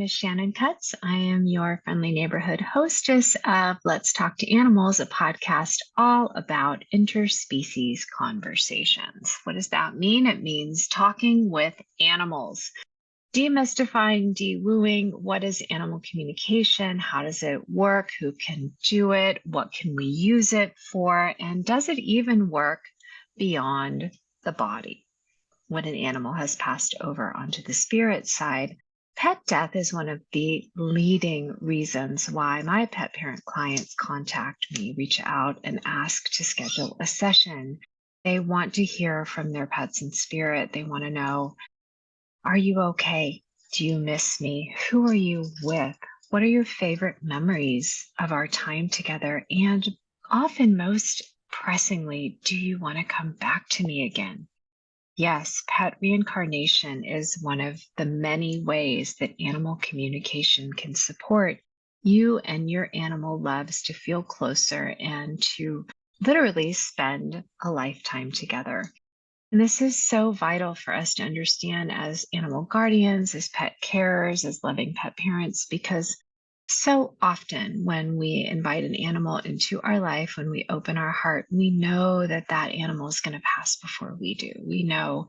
is Shannon Cutts. I am your friendly neighborhood hostess of Let's Talk to Animals, a podcast all about interspecies conversations. What does that mean? It means talking with animals, demystifying, de-wooing. What is animal communication? How does it work? Who can do it? What can we use it for? And does it even work beyond the body? When an animal has passed over onto the spirit side, pet death is one of the leading reasons why my pet parent clients contact me, reach out, and ask to schedule a session. They want to hear from their pets in spirit. They want to know, are you okay? Do you miss me? Who are you with? What are your favorite memories of our time together? And often, most pressingly, do you want to come back to me again? Yes, pet reincarnation is one of the many ways that animal communication can support you and your animal loves to feel closer and to literally spend a lifetime together. And this is so vital for us to understand as animal guardians, as pet carers, as loving pet parents, because so often when we invite an animal into our life, when we open our heart, we know that that animal is going to pass before we do. We know,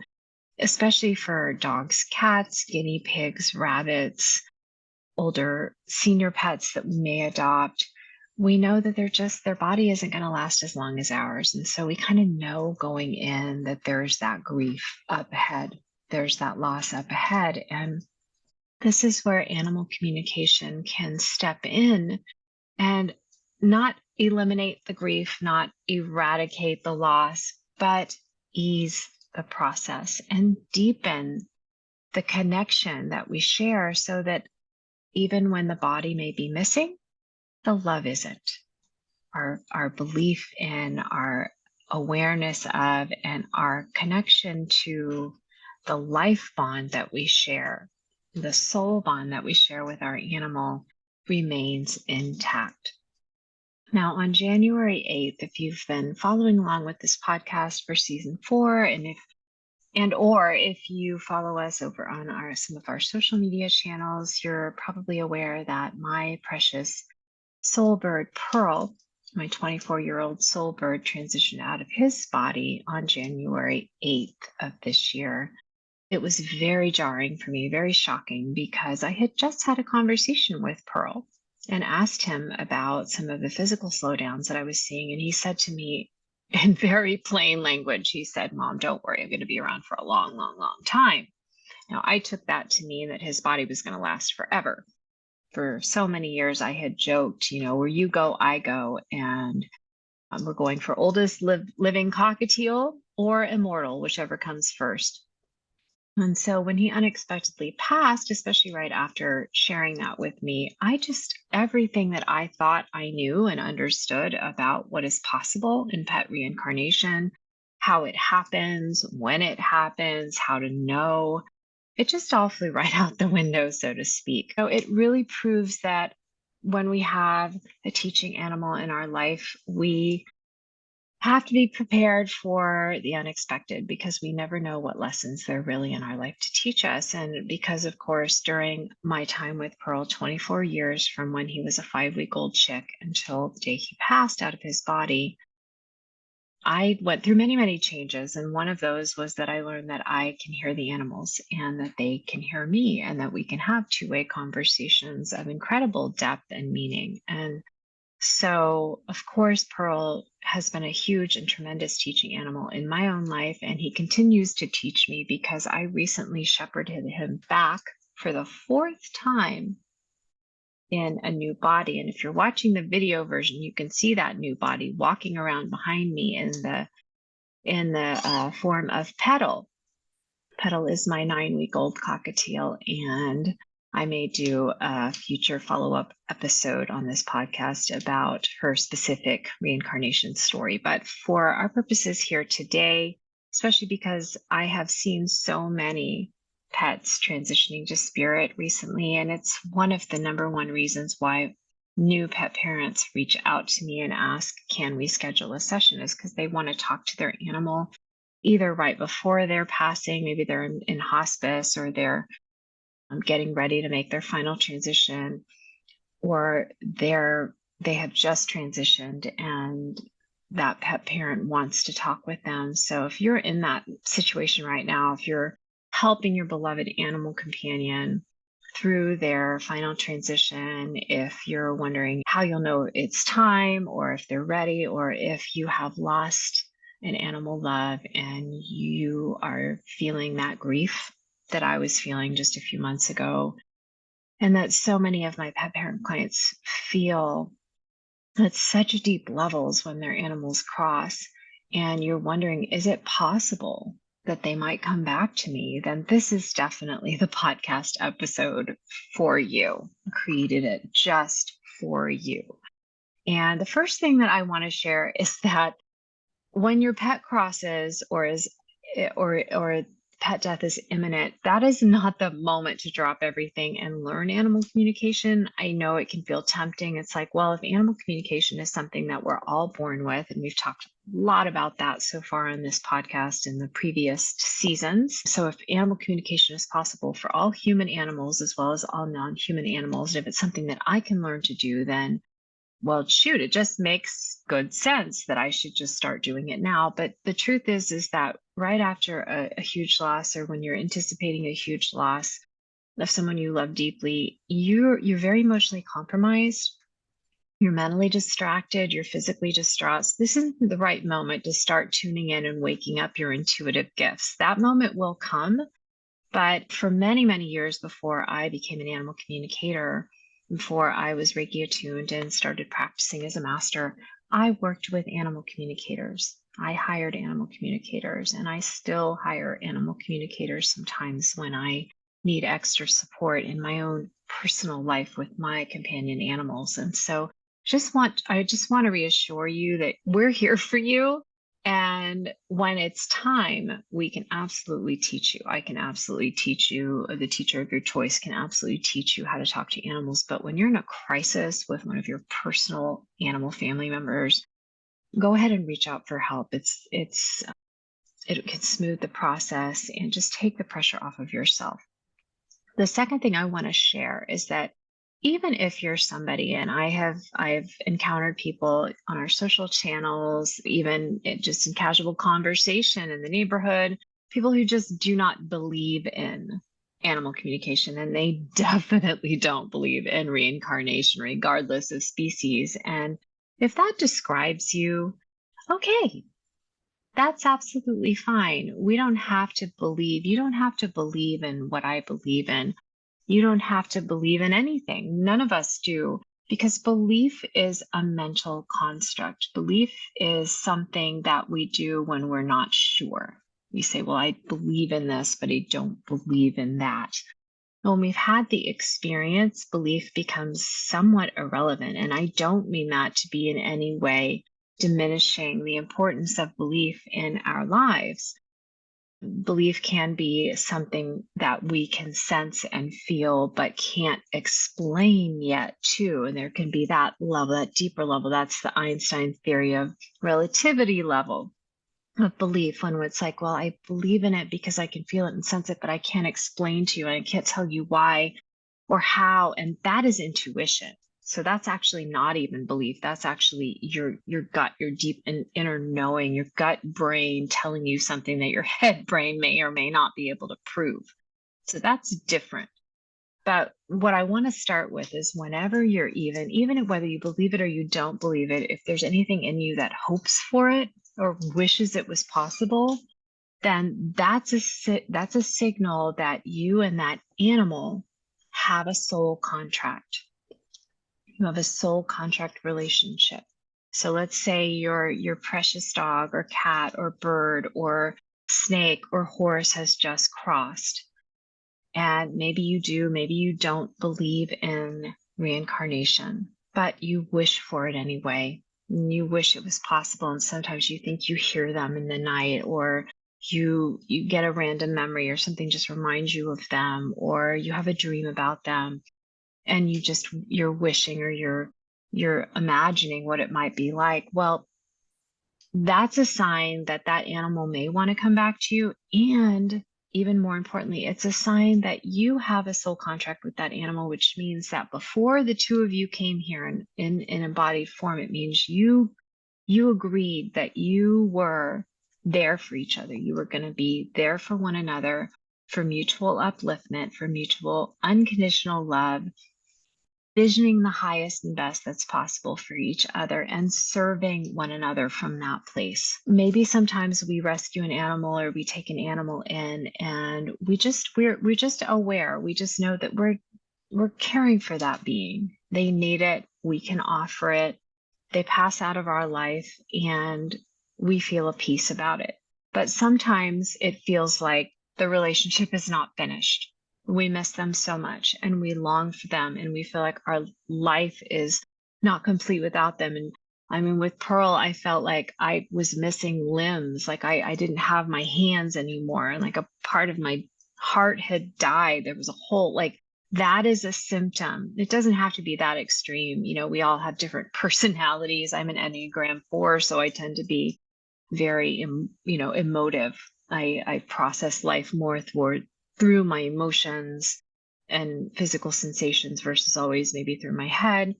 especially for dogs, cats, guinea pigs, rabbits, older senior pets that we may adopt, we know that their body isn't going to last as long as ours. And so we kind of know going in that there's that grief up ahead, there's that loss up ahead. And this is where animal communication can step in and not eliminate the grief, not eradicate the loss, but ease the process and deepen the connection that we share so that even when the body may be missing, the love isn't. Our belief in, our awareness of, and our connection to the life bond that we share, the soul bond that we share with our animal remains intact. Now, on January 8th, if you've been following along with this podcast for season 4, or if you follow us over on some of our social media channels, you're probably aware that my precious soul bird, Pearl, my 24-year-old soul bird, transitioned out of his body on January 8th of this year. It was very jarring for me, very shocking, because I had just had a conversation with Pearl and asked him about some of the physical slowdowns that I was seeing. And he said to me in very plain language, he said, "Mom, don't worry, I'm going to be around for a long, long, long time." Now, I took that to mean that his body was going to last forever. For so many years, I had joked, where you go, I go. And we're going for oldest living cockatiel or immortal, whichever comes first. And so when he unexpectedly passed, especially right after sharing that with me, everything that I thought I knew and understood about what is possible in pet reincarnation, how it happens, when it happens, how to know, it just all flew right out the window, so to speak. So it really proves that when we have a teaching animal in our life, we have to be prepared for the unexpected, because we never know what lessons they're really in our life to teach us. And because, of course, during my time with Pearl, 24 years from when he was a 5-week-old chick until the day he passed out of his body, I went through many, many changes. And one of those was that I learned that I can hear the animals and that they can hear me, and that we can have two-way conversations of incredible depth and meaning. And so, of course, Pearl has been a huge and tremendous teaching animal in my own life, and he continues to teach me because I recently shepherded him back for the 4th time in a new body. And if you're watching the video version, you can see that new body walking around behind me in the form of Petal. Petal is my 9-week-old cockatiel, and I may do a future follow-up episode on this podcast about her specific reincarnation story. But for our purposes here today, especially because I have seen so many pets transitioning to spirit recently, and it's one of the number one reasons why new pet parents reach out to me and ask, can we schedule a session, is because they want to talk to their animal either right before they're passing, maybe they're in hospice, or they're getting ready to make their final transition, or they have just transitioned and that pet parent wants to talk with them. So if you're in that situation right now, if you're helping your beloved animal companion through their final transition, if you're wondering how you'll know it's time, or if they're ready, or if you have lost an animal love and you are feeling that grief that I was feeling just a few months ago, and that so many of my pet parent clients feel at such deep levels when their animals cross, and you're wondering, is it possible that they might come back to me? Then this is definitely the podcast episode for you. I created it just for you. And the first thing that I want to share is that when your pet crosses or pet death is imminent, that is not the moment to drop everything and learn animal communication. I know it can feel tempting. It's like, well, if animal communication is something that we're all born with, and we've talked a lot about that so far on this podcast in the previous seasons. So if animal communication is possible for all human animals as well as all non-human animals, and if it's something that I can learn to do, then well, shoot, it just makes good sense that I should just start doing it now. But the truth is that right after a huge loss, or when you're anticipating a huge loss of someone you love deeply, you're very emotionally compromised. You're mentally distracted. You're physically distraught. This isn't the right moment to start tuning in and waking up your intuitive gifts. That moment will come. But for many, many years before I became an animal communicator, before I was Reiki attuned and started practicing as a master, I worked with animal communicators. I hired animal communicators, and I still hire animal communicators sometimes when I need extra support in my own personal life with my companion animals. And so I just want to reassure you that we're here for you. And when it's time, we can absolutely teach you. I can absolutely teach you. The teacher of your choice can absolutely teach you how to talk to animals. But when you're in a crisis with one of your personal animal family members, go ahead and reach out for help. It can smooth the process and just take the pressure off of yourself. The second thing I want to share is that even if you're somebody, and I've encountered people on our social channels, even just in casual conversation in the neighborhood, people who just do not believe in animal communication, and they definitely don't believe in reincarnation, regardless of species. And if that describes you, okay, that's absolutely fine. We don't have to believe. You don't have to believe in what I believe in. You don't have to believe in anything. None of us do, because belief is a mental construct. Belief is something that we do when we're not sure. We say, well, I believe in this, but I don't believe in that. When we've had the experience, belief becomes somewhat irrelevant. And I don't mean that to be in any way diminishing the importance of belief in our lives. Belief can be something that we can sense and feel, but can't explain yet, too. And there can be that level, that deeper level. That's the Einstein theory of relativity level of belief, when it's like, well, I believe in it because I can feel it and sense it, but I can't explain to you and I can't tell you why or how. And that is intuition. So that's actually not even belief. That's actually your gut, your deep and inner knowing, your gut brain telling you something that your head brain may or may not be able to prove. So that's different. But what I want to start with is, whenever you're even whether you believe it or you don't believe it, if there's anything in you that hopes for it or wishes it was possible, then that's a signal that you and that animal have a soul contract. You have a soul contract relationship. So let's say your precious dog or cat or bird or snake or horse has just crossed. And maybe you do, maybe you don't believe in reincarnation, but you wish for it anyway. And you wish it was possible. And sometimes you think you hear them in the night, or you get a random memory, or something just reminds you of them, or you have a dream about them. And you're wishing, or you're imagining what it might be like. Well, that's a sign that that animal may want to come back to you. And even more importantly, it's a sign that you have a soul contract with that animal, which means that before the two of you came here in embodied form, it means you agreed that you were there for each other. You were going to be there for one another, for mutual upliftment, for mutual unconditional love, visioning the highest and best that's possible for each other and serving one another from that place. Maybe sometimes we rescue an animal or we take an animal in and we're just aware. We just know that we're caring for that being. They need it. We can offer it. They pass out of our life and we feel a peace about it. But sometimes it feels like the relationship is not finished. We miss them so much and we long for them and we feel like our life is not complete without them. And I mean, with Pearl, I felt like I was missing limbs. Like I didn't have my hands anymore. And like a part of my heart had died. There was a hole. Like that is a symptom. It doesn't have to be that extreme. You know, we all have different personalities. I'm an Enneagram 4, so I tend to be very, emotive. I process life more through my emotions and physical sensations versus always maybe through my head.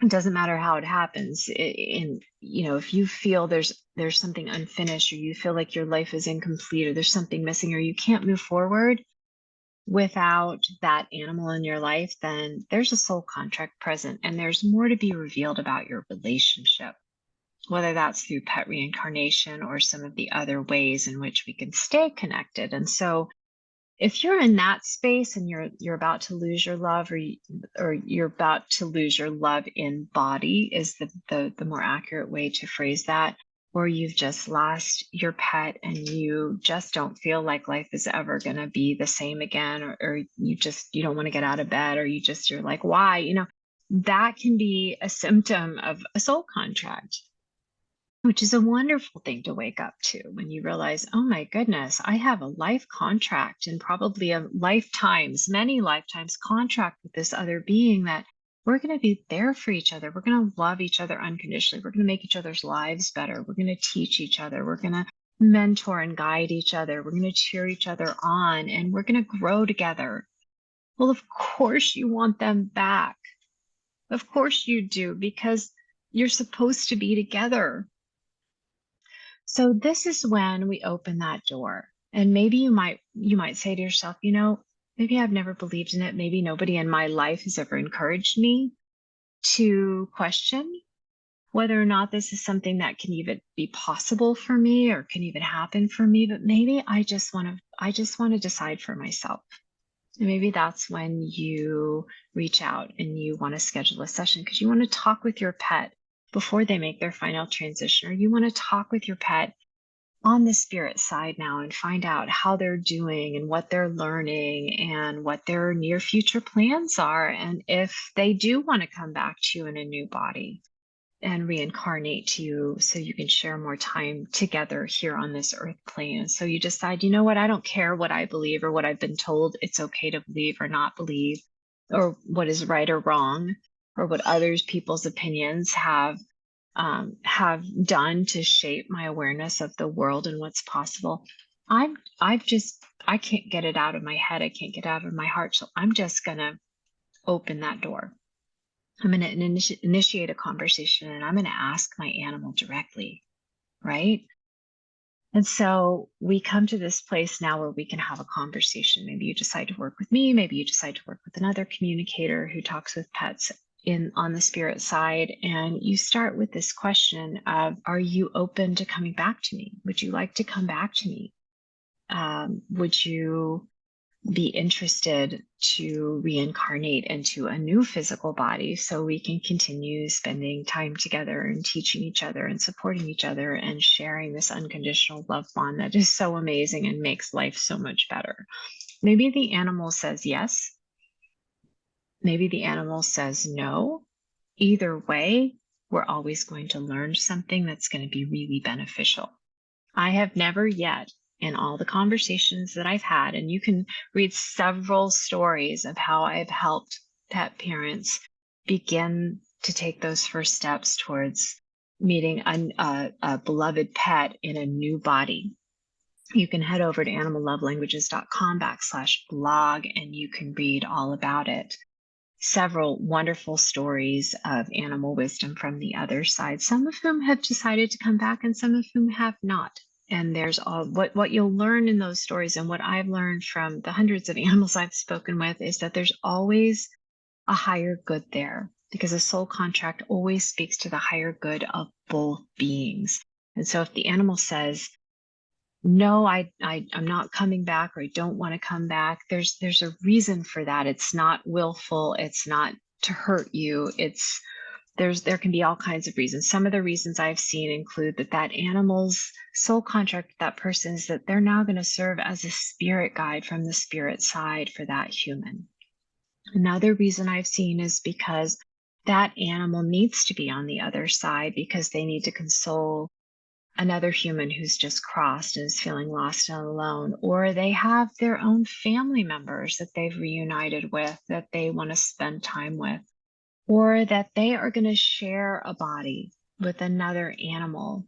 It doesn't matter how it happens. If you feel there's something unfinished, or you feel like your life is incomplete, or there's something missing, or you can't move forward without that animal in your life, then there's a soul contract present and there's more to be revealed about your relationship, whether that's through pet reincarnation or some of the other ways in which we can stay connected. And so if you're in that space and you're about to lose your love, or you're about to lose your love in body is the more accurate way to phrase that, or you've just lost your pet and you just don't feel like life is ever going to be the same again, or you don't want to get out of bed, or you're like, why? That can be a symptom of a soul contract, which is a wonderful thing to wake up to when you realize, oh my goodness, I have a life contract, and probably many lifetimes contract with this other being, that we're going to be there for each other. We're going to love each other unconditionally. We're going to make each other's lives better. We're going to teach each other. We're going to mentor and guide each other. We're going to cheer each other on, and we're going to grow together. Well, of course you want them back. Of course you do, because you're supposed to be together. So this is when we open that door. And maybe you might say to yourself, maybe I've never believed in it. Maybe nobody in my life has ever encouraged me to question whether or not this is something that can even be possible for me or can even happen for me. But maybe I just want to decide for myself. And maybe that's when you reach out and you want to schedule a session because you want to talk with your pet before they make their final transition, or you want to talk with your pet on the spirit side now and find out how they're doing and what they're learning and what their near future plans are, and if they do want to come back to you in a new body and reincarnate to you so you can share more time together here on this earth plane. So you decide, you know what, I don't care what I believe or what I've been told. It's okay to believe or not believe, or what is right or wrong, or what others people's opinions have done to shape my awareness of the world and what's possible. I can't get it out of my head. I can't get it out of my heart. So I'm just going to open that door. I'm going to initiate a conversation, and I'm going to ask my animal directly, right? And so we come to this place now where we can have a conversation. Maybe you decide to work with me. Maybe you decide to work with another communicator who talks with pets on the spirit side. And you start with this question of, are you open to coming back to me? Would you like to come back to me? Would you be interested to reincarnate into a new physical body so we can continue spending time together and teaching each other and supporting each other and sharing this unconditional love bond that is so amazing and makes life so much better? Maybe the animal says yes. Maybe the animal says no. Either way, we're always going to learn something that's going to be really beneficial. I have never yet, in all the conversations that I've had, and you can read several stories of how I've helped pet parents begin to take those first steps towards meeting a beloved pet in a new body. You can head over to animallovelanguages.com/blog and you can read all about it. Several wonderful stories of animal wisdom from the other side, some of whom have decided to come back and some of whom have not. And there's all what you'll learn in those stories, and what I've learned from the hundreds of animals I've spoken with, is that there's always a higher good there, because a soul contract always speaks to the higher good of both beings. And so if the animal says, no, I'm not coming back, or I don't want to come back, there's a reason for that. It's not willful. It's not to hurt you. There can be all kinds of reasons. Some of the reasons I've seen include that animal's soul contract with that person is that they're now going to serve as a spirit guide from the spirit side for that human. Another reason I've seen is because that animal needs to be on the other side, because they need to console another human who's just crossed and is feeling lost and alone, or they have their own family members that they've reunited with that they want to spend time with, or that they are going to share a body with another animal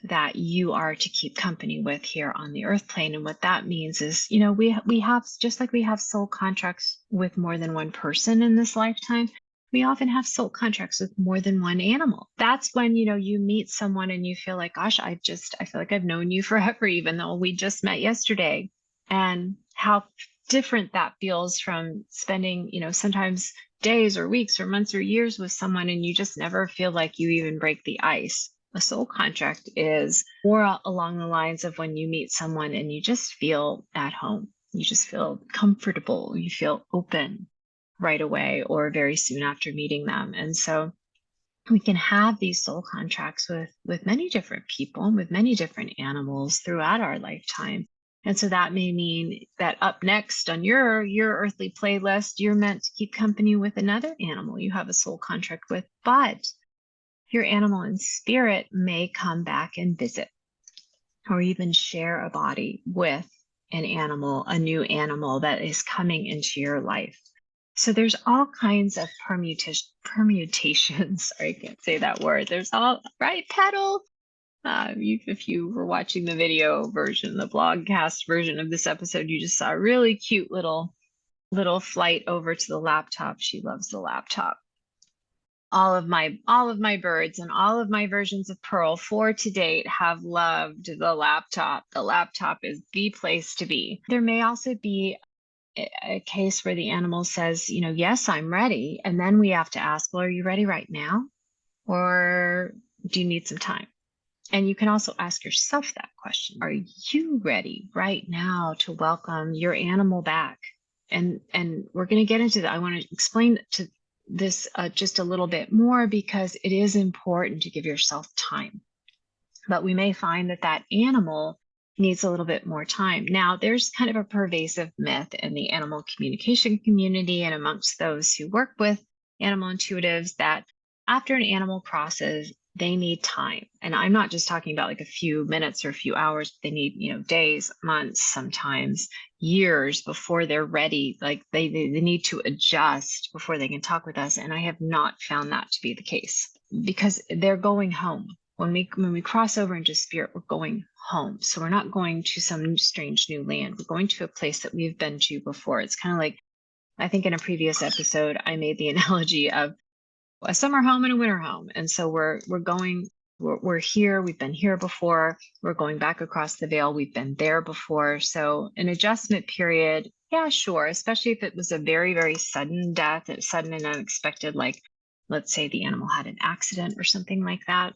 that you are to keep company with here on the earth plane. And what that means is, we have, just like we have soul contracts with more than one person in this lifetime, we often have soul contracts with more than one animal. That's when, you meet someone and you feel like, gosh, I feel like I've known you forever, even though we just met yesterday. And how different that feels from spending, sometimes days or weeks or months or years with someone, and you just never feel like you even break the ice. A soul contract is more along the lines of when you meet someone and you just feel at home. You just feel comfortable. You feel open right away or very soon after meeting them. And so we can have these soul contracts with many different people and with many different animals throughout our lifetime. And so that may mean that up next on your earthly playlist, you're meant to keep company with another animal you have a soul contract with, but your animal in spirit may come back and visit, or even share a body with an animal, a new animal that is coming into your life. So there's all kinds of permutations. Sorry, I can't say that word. There's all, right, Petal? If you were watching the video version, the blogcast version of this episode, you just saw a really cute little flight over to the laptop. She loves the laptop. All of my birds and all of my versions of Pearl for to date have loved the laptop. The laptop is the place to be. There may also be a case where the animal says, yes, I'm ready. And then we have to ask, well, are you ready right now? Or do you need some time? And you can also ask yourself that question. Are you ready right now to welcome your animal back? And we're going to get into that. I want to explain to this just a little bit more, because it is important to give yourself time. But we may find that animal needs a little bit more time. Now, there's kind of a pervasive myth in the animal communication community and amongst those who work with animal intuitives that after an animal crosses, they need time. And I'm not just talking about like a few minutes or a few hours. They need, days, months, sometimes years before they're ready. Like they need to adjust before they can talk with us. And I have not found that to be the case, because they're going home. When we cross over into spirit, we're going home. So we're not going to some strange new land. We're going to a place that we've been to before. It's kind of like, I think in a previous episode, I made the analogy of a summer home and a winter home. And so we're here. We've been here before. We're going back across the veil. We've been there before. So an adjustment period, yeah, sure. Especially if it was a very, very sudden death, sudden and unexpected, like let's say the animal had an accident or something like that,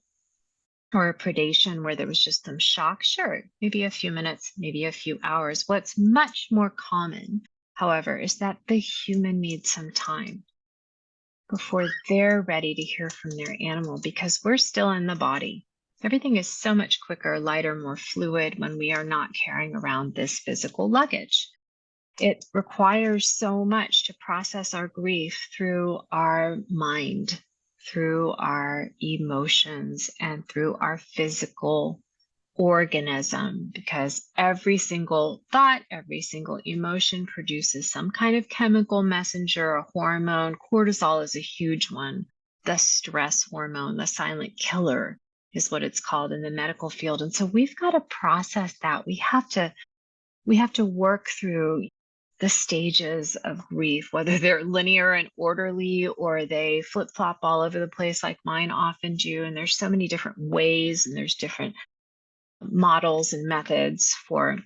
or a predation where there was just some shock. Sure, maybe a few minutes, maybe a few hours. What's much more common, however, is that the human needs some time before they're ready to hear from their animal, because we're still in the body. Everything is so much quicker, lighter, more fluid when we are not carrying around this physical luggage. It requires so much to process our grief through our mind, through our emotions, and through our physical organism, because every single thought, every single emotion produces some kind of chemical messenger, a hormone. Cortisol is a huge one, the stress hormone, the silent killer. is what it's called in the medical field. And so we've got to process that. We have to work through the stages of grief, whether they're linear and orderly or they flip-flop all over the place like mine often do. And there's so many different ways and there's different models and methods for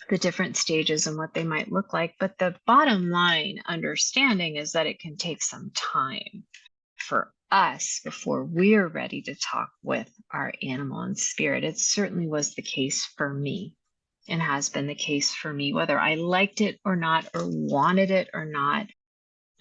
the different stages and what they might look like. But the bottom line understanding is that it can take some time for us before we're ready to talk with our animal and spirit. It certainly was the case for me and has been the case for me, whether I liked it or not, or wanted it or not.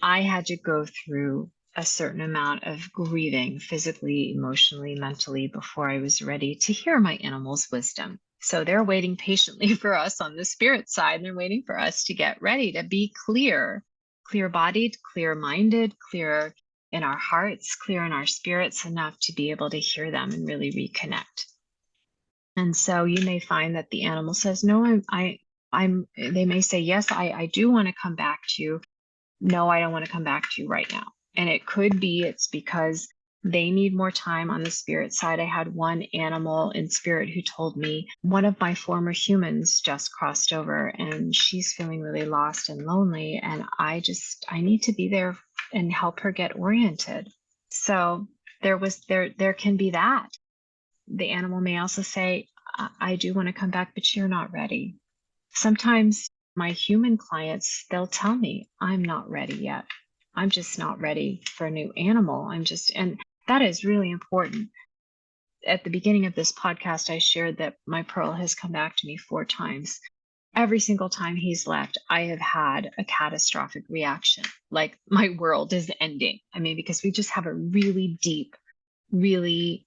I had to go through a certain amount of grieving physically, emotionally, mentally before I was ready to hear my animal's wisdom. So they're waiting patiently for us on the spirit side. And they're waiting for us to get ready to be clear-bodied, clear-minded, clear in our hearts, clear in our spirits, enough to be able to hear them and really reconnect. And so you may find that the animal says, no, they may say, yes, I do want to come back to you. No, I don't want to come back to you right now. And it could be it's because they need more time on the spirit side. I had one animal in spirit who told me one of my former humans just crossed over and she's feeling really lost and lonely. And I need to be there and help her get oriented. So there can be that. The animal may also say, I do want to come back, but you're not ready. Sometimes my human clients, they'll tell me, I'm not ready yet. I'm just not ready for a new animal. And that is really important. At the beginning of this podcast, I shared that my Pearl has come back to me 4 times. Every single time he's left, I have had a catastrophic reaction, like my world is ending. I mean, because we just have a really deep, really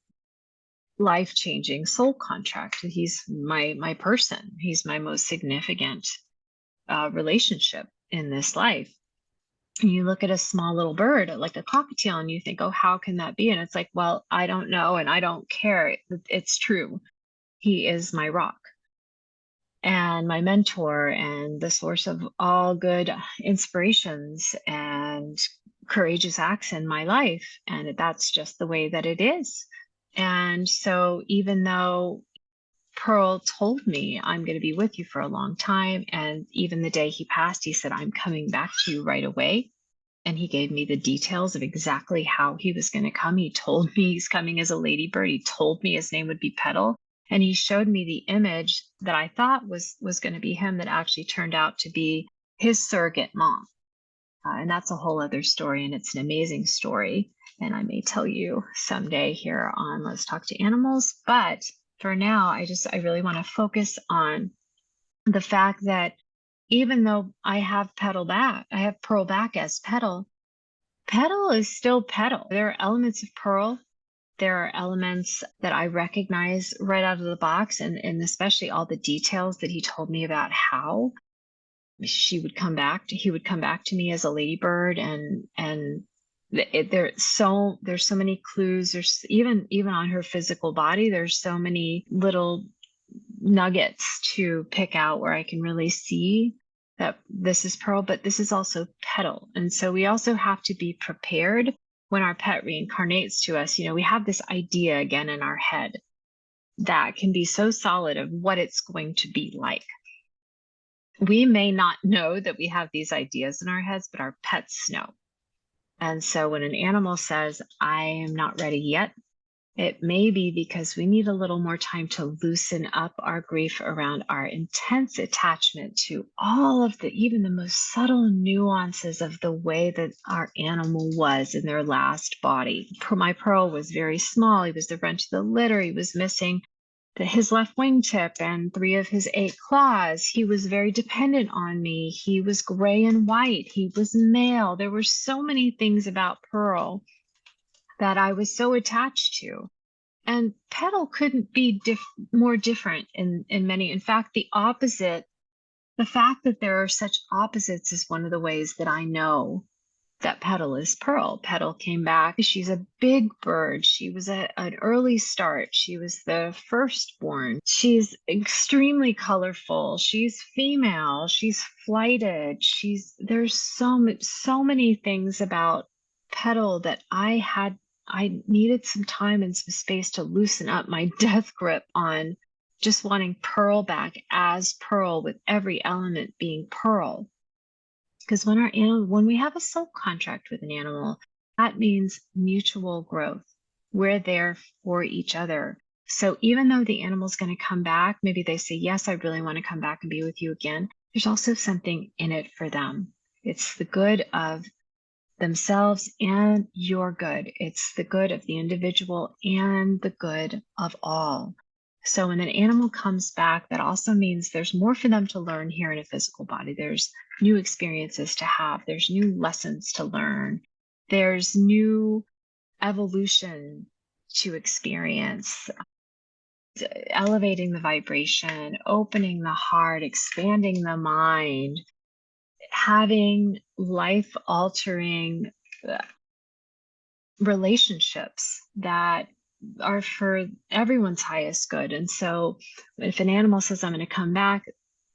life-changing soul contract. He's my person. He's my most significant relationship in this life. And you look at a small little bird like a cockatiel and you think, oh, how can that be? And it's like, well, I don't know and I don't care. It's true. He is my rock and my mentor and the source of all good inspirations and courageous acts in my life. And that's just the way that it is. And so even though Pearl told me, I'm going to be with you for a long time. And even the day he passed, he said, I'm coming back to you right away. And he gave me the details of exactly how he was going to come. He told me he's coming as a ladybird. He told me his name would be Petal. And he showed me the image that I thought was going to be him that actually turned out to be his surrogate mom. And that's a whole other story. And it's an amazing story. And I may tell you someday here on Let's Talk to Animals. But for now, I really want to focus on the fact that even though I have Pearl back as Petal, Petal is still Petal. There are elements of Pearl. There are elements that I recognize right out of the box, and especially all the details that he told me about how he would come back to me as a ladybird, and there's so many clues. There's even on her physical body, there's so many little nuggets to pick out where I can really see that this is Pearl, but this is also Petal. And so we also have to be prepared when our pet reincarnates to us. We have this idea again in our head that can be so solid of what it's going to be like. We may not know that we have these ideas in our heads, but our pets know. And so when an animal says, I am not ready yet, it may be because we need a little more time to loosen up our grief around our intense attachment to all of even the most subtle nuances of the way that our animal was in their last body. My Pearl was very small. He was the runt of the litter. He was missing his left wingtip and 3 of his 8 claws. He was very dependent on me. He was gray and white. He was male. There were so many things about Pearl that I was so attached to. And Petal couldn't be more different in many. In fact, the opposite, the fact that there are such opposites is one of the ways that I know that Petal is Pearl. Petal came back. She's a big bird. She was an early start. She was the firstborn. She's extremely colorful. She's female. She's flighted. There's so many things about Petal that I had I needed some time and some space to loosen up my death grip on just wanting Pearl back as Pearl, with every element being Pearl. Because when we have a soul contract with an animal, that means mutual growth. We're there for each other. So even though the animal's going to come back, maybe they say, yes, I really want to come back and be with you again. There's also something in it for them. It's the good of themselves and your good. It's the good of the individual and the good of all. So when an animal comes back, that also means there's more for them to learn here in a physical body. There's new experiences to have. There's new lessons to learn. There's new evolution to experience, elevating the vibration, opening the heart, expanding the mind, having life-altering relationships that are for everyone's highest good. And so if an animal says, I'm going to come back,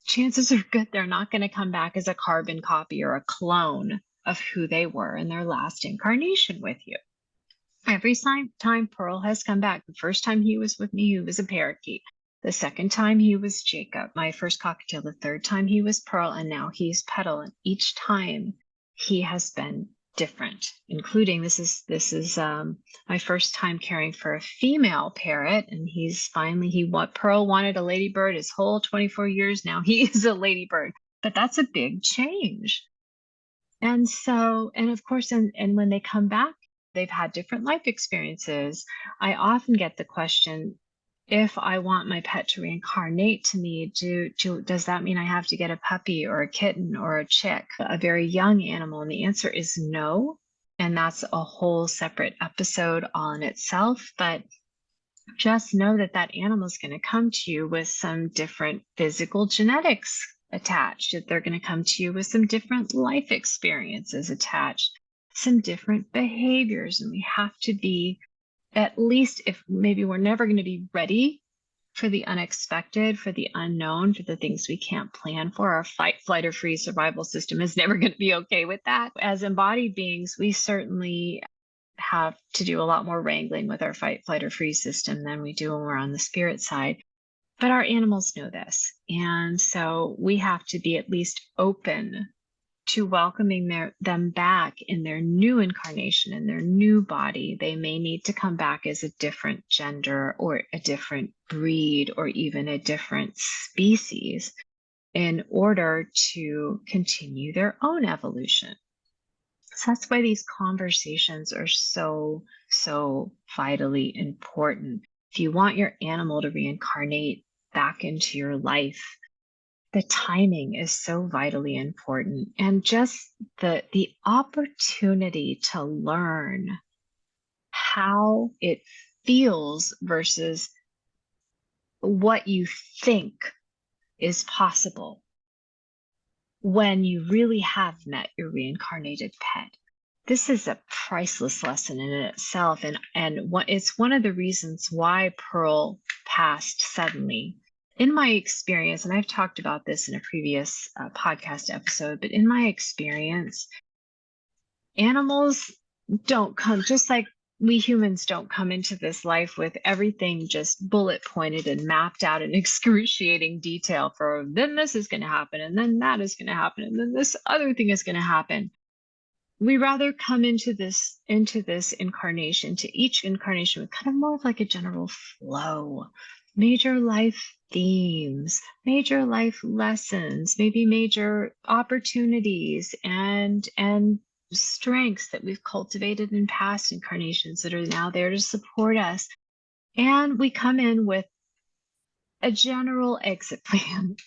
chances are good they're not going to come back as a carbon copy or a clone of who they were in their last incarnation with you. Every time Pearl has come back, the first time he was with me, he was a parakeet. The second time he was Jacob, my first cockatiel. The third time he was Pearl, and now he's Petal. And each time he has been different, including this is my first time caring for a female parrot, and Pearl wanted a ladybird his whole 24 years. Now he is a ladybird, but that's a big change. And so, and of course, and when they come back, they've had different life experiences. I often get the question, if I want my pet to reincarnate to me, does that mean I have to get a puppy or a kitten or a chick, a very young animal? And the answer is no. And that's a whole separate episode all in itself. But just know that that animal is going to come to you with some different physical genetics attached. They're going to come to you with some different life experiences attached, some different behaviors. And we have to be, at least, if maybe we're never going to be ready for the unexpected, for the unknown, for the things we can't plan for. Our fight, flight, or freeze survival system is never going to be okay with that. As embodied beings, we certainly have to do a lot more wrangling with our fight, flight, or freeze system than we do when we're on the spirit side. But our animals know this. And so we have to be at least open to welcoming them back in their new incarnation, in their new body. They may need to come back as a different gender or a different breed or even a different species in order to continue their own evolution. So that's why these conversations are so, so vitally important. If you want your animal to reincarnate back into your life, the timing is so vitally important, and just the opportunity to learn how it feels versus what you think is possible when you really have met your reincarnated pet. This is a priceless lesson in itself, and it's one of the reasons why Pearl passed suddenly. In my experience, and I've talked about this in a previous podcast episode, but in my experience, animals don't come, just like we humans don't come into this life with everything just bullet pointed and mapped out in excruciating detail for then this is going to happen, and then that is going to happen, and then this other thing is going to happen. We rather come into this incarnation, to each incarnation, with kind of more of like a general flow. Major life themes, major life lessons, maybe major opportunities and strengths that we've cultivated in past incarnations that are now there to support us. And we come in with a general exit plan.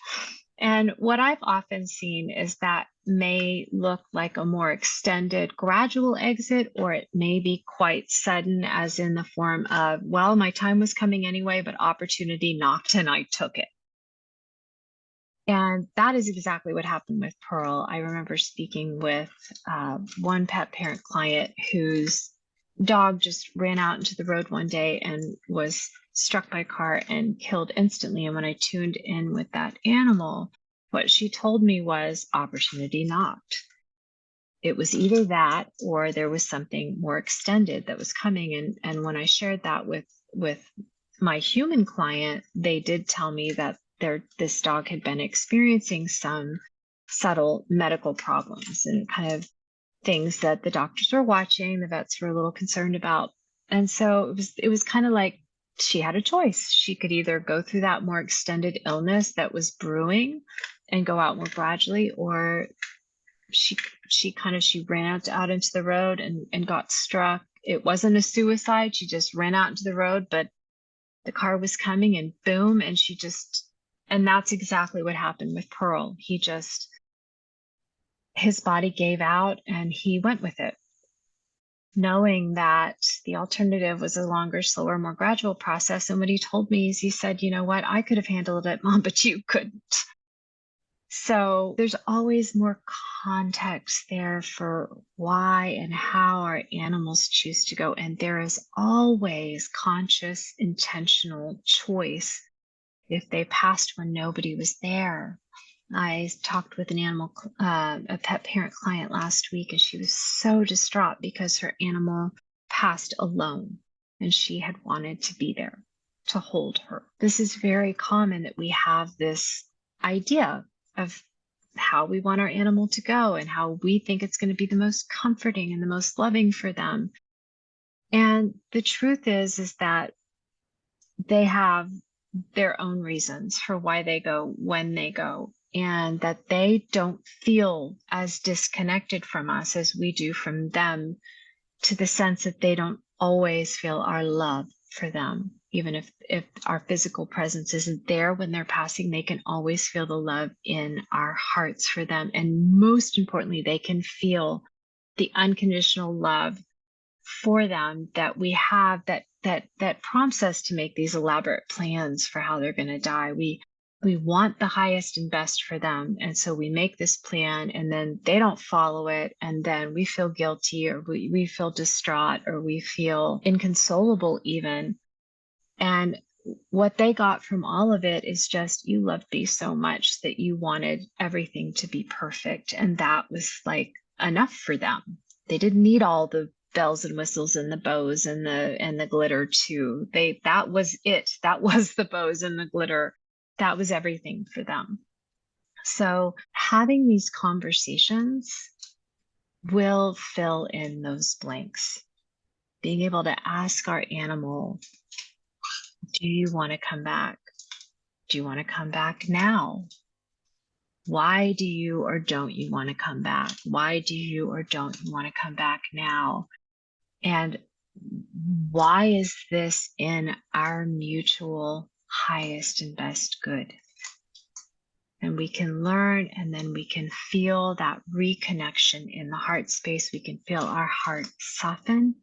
And what I've often seen is that may look like a more extended, gradual exit, or it may be quite sudden, as in the form of, well, my time was coming anyway, but opportunity knocked and I took it. And that is exactly what happened with Pearl. I remember speaking with one pet parent client whose dog just ran out into the road one day and was struck by a car and killed instantly. And when I tuned in with that animal, what she told me was opportunity knocked. it was either that or there was something more extended that was coming. And when I shared that with my human client, they did tell me that this dog had been experiencing some subtle medical problems and kind of things that the doctors were watching, the vets were a little concerned about. And so it was kind of like she had a choice. She could either go through that more extended illness that was brewing and go out more gradually, or she ran out into the road and got struck. It wasn't a suicide. She just ran out into the road, but the car was coming and boom, and that's exactly what happened with Pearl. His body gave out and he went with it, knowing that the alternative was a longer, slower, more gradual process. And what he told me is he said, you know what, I could have handled it, Mom, but you couldn't. So there's always more context there for why and how our animals choose to go. And there is always conscious, intentional choice if they passed when nobody was there. I talked with a pet parent client last week, and she was so distraught because her animal passed alone and she had wanted to be there to hold her. This is very common that we have this idea of how we want our animal to go and how we think it's going to be the most comforting and the most loving for them. And the truth is that they have their own reasons for why they go when they go, and that they don't feel as disconnected from us as we do from them, to the sense that they don't always feel our love for them. Even if our physical presence isn't there when they're passing, they can always feel the love in our hearts for them. And most importantly, they can feel the unconditional love for them that we have, that prompts us to make these elaborate plans for how they're going to die. We want the highest and best for them. And so we make this plan and then they don't follow it. And then we feel guilty, or we feel distraught, or we feel inconsolable even. And what they got from all of it is just, you loved me so much that you wanted everything to be perfect. And that was like enough for them. They didn't need all the bells and whistles and the bows and the glitter too. That was it. That was the bows and the glitter. That was everything for them. So having these conversations will fill in those blanks. Being able to ask our animal, do you want to come back? Do you want to come back now? Why do you or don't you want to come back? Why do you or don't you want to come back now? And why is this in our mutual highest and best good? And we can learn, and then we can feel that reconnection in the heart space. We can feel our heart soften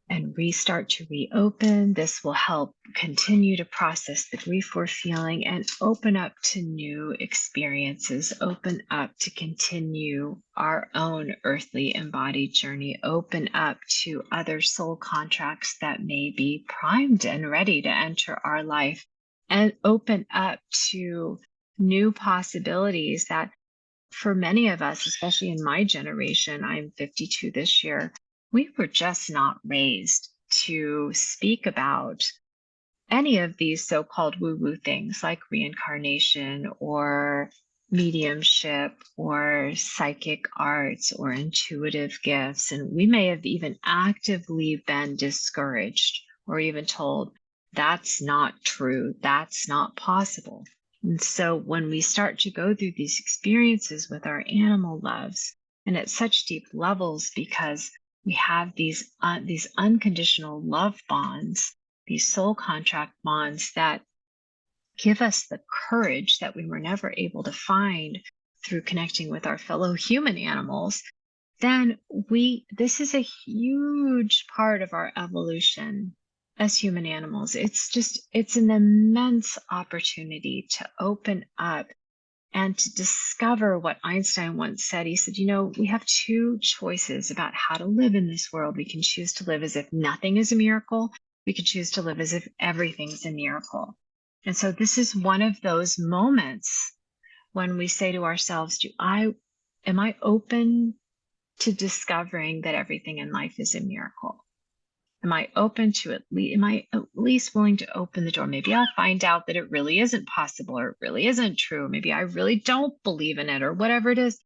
and restart to reopen. This will help continue to process the grief we're feeling and open up to new experiences, open up to continue our own earthly embodied journey, open up to other soul contracts that may be primed and ready to enter our life, and open up to new possibilities that for many of us, especially in my generation, I'm 52 this year, we were just not raised to speak about any of these so-called woo-woo things like reincarnation or mediumship or psychic arts or intuitive gifts. And we may have even actively been discouraged or even told, that's not true, that's not possible. And so when we start to go through these experiences with our animal loves, and at such deep levels, because we have these unconditional love bonds, these soul contract bonds that give us the courage that we were never able to find through connecting with our fellow human animals, then this is a huge part of our evolution as human animals. It's an immense opportunity to open up and to discover what Einstein once said. He said, we have two choices about how to live in this world. We can choose to live as if nothing is a miracle. We can choose to live as if everything's a miracle. And so this is one of those moments when we say to ourselves, am I open to discovering that everything in life is a miracle? Am I open to it? Am I at least willing to open the door? Maybe I'll find out that it really isn't possible, or it really isn't true. Maybe I really don't believe in it, or whatever it is.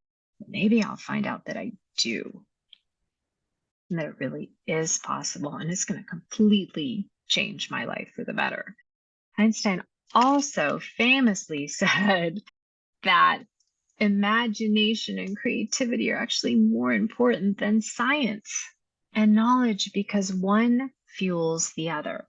Maybe I'll find out that I do, and that it really is possible, and it's going to completely change my life for the better. Einstein also famously said that imagination and creativity are actually more important than science and knowledge, because one fuels the other.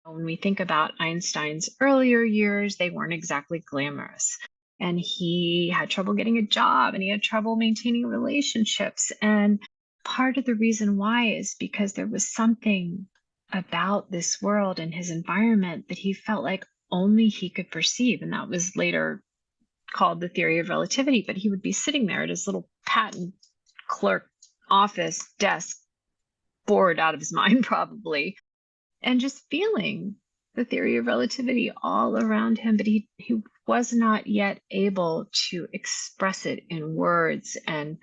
When we think about Einstein's earlier years, they weren't exactly glamorous. And he had trouble getting a job, and he had trouble maintaining relationships. And part of the reason why is because there was something about this world and his environment that he felt like only he could perceive. And that was later called the theory of relativity. But he would be sitting there at his little patent clerk office desk, bored out of his mind probably, and just feeling the theory of relativity all around him. But he was not yet able to express it in words and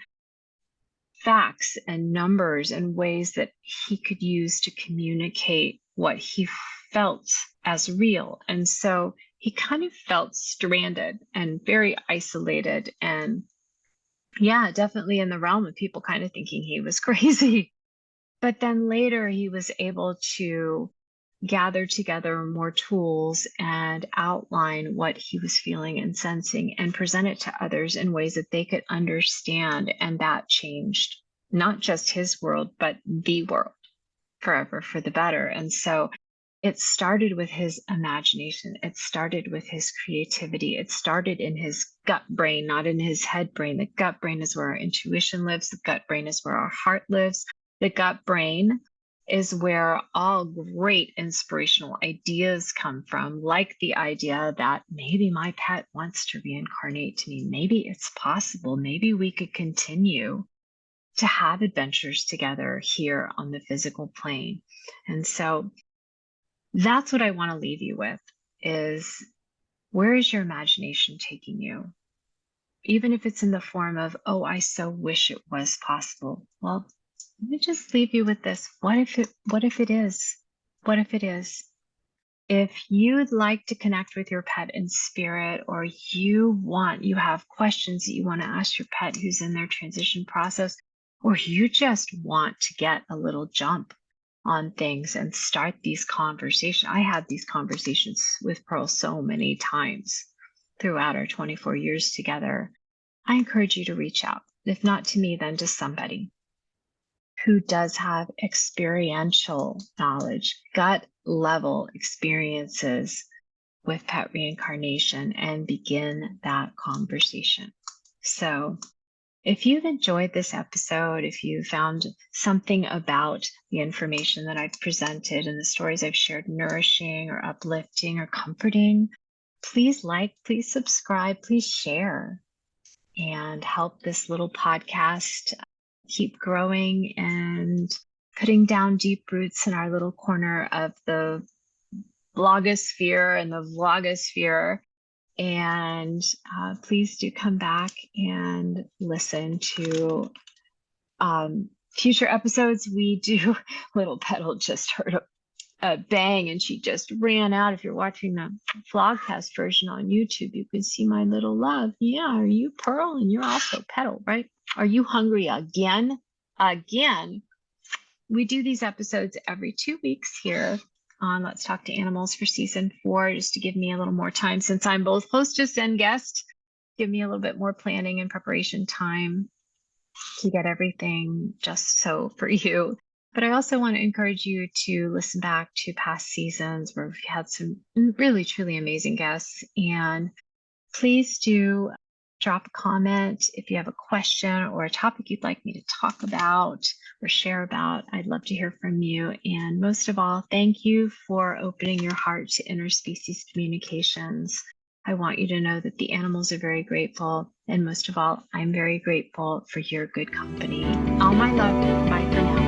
facts and numbers and ways that he could use to communicate what he felt as real. And so he kind of felt stranded and very isolated, and yeah, definitely in the realm of people kind of thinking he was crazy. But then later he was able to gather together more tools and outline what he was feeling and sensing and present it to others in ways that they could understand. And that changed not just his world, but the world forever for the better. And so it started with his imagination. It started with his creativity. It started in his gut brain, not in his head brain. The gut brain is where our intuition lives. The gut brain is where our heart lives. The gut brain is where all great inspirational ideas come from, like the idea that maybe my pet wants to reincarnate to me. Maybe it's possible. Maybe we could continue to have adventures together here on the physical plane. And so that's what I want to leave you with is, where is your imagination taking you? Even if it's in the form of, oh, I so wish it was possible. Well, let me just leave you with this. What if it is? What if it is? If you'd like to connect with your pet in spirit, or you have questions that you want to ask your pet who's in their transition process, or you just want to get a little jump on things and start these conversations. I had these conversations with Pearl so many times throughout our 24 years together. I encourage you to reach out. If not to me, then to somebody who does have experiential knowledge, gut level experiences with pet reincarnation, and begin that conversation. So if you've enjoyed this episode, if you found something about the information that I've presented and the stories I've shared nourishing or uplifting or comforting, please like, please subscribe, please share, and help this little podcast keep growing and putting down deep roots in our little corner of the blogosphere and the vlogosphere. And please do come back and listen to future episodes. We do, little Petal just heard a bang and she just ran out. If you're watching the vlogcast version on YouTube, you can see my little love. Yeah, are you Pearl? And you're also Petal, right? Are you hungry again? Again. We do these episodes every 2 weeks here on Let's Talk to Animals for season 4, just to give me a little more time, since I'm both hostess and guest, give me a little bit more planning and preparation time to get everything just so for you. But I also want to encourage you to listen back to past seasons where we've had some really, truly amazing guests. And please do drop a comment if you have a question or a topic you'd like me to talk about or share about. I'd love to hear from you. And most of all, thank you for opening your heart to interspecies communications. I want you to know that the animals are very grateful. And most of all, I'm very grateful for your good company. All my love. Bye for now.